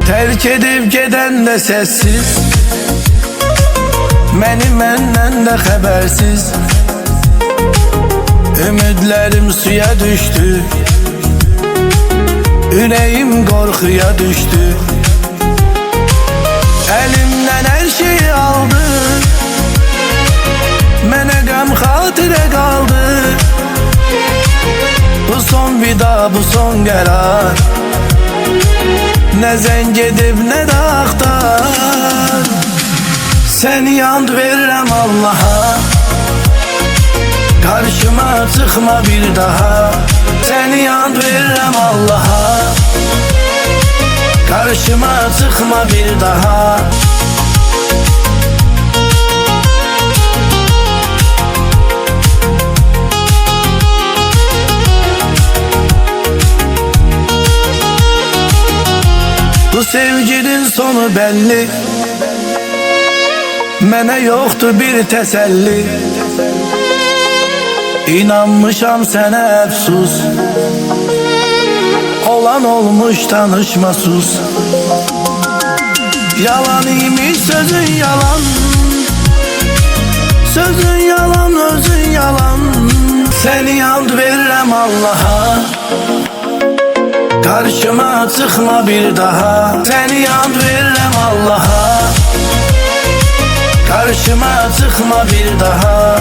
Terk edip geden de sessiz, məni məndən də xəbərsiz. Ümidlərim suya düştü, ürəyim qorxuya düştü. Əlimdən hər şeyi aldı, mənə qəm xatirə qaldı. Bu son vida, bu son qərar, nə zəng edib, nə də axtar. Səni and verirəm Allaha, karşıma çıkma bir daha. Səni and verirəm Allaha, karşıma çıkma bir daha. Bu sevginin sonu belli, mənə yoxdur bir təsəlli. İnanmışam sənə əfsus, olan olmuş tanışma sus. Yalan imiş sözün yalan, sözün yalan, özün yalan. Səni and verirəm Allaha, karşıma çıkma bir daha. Səni and verirəm Allaha, karşıma çıkma bir daha.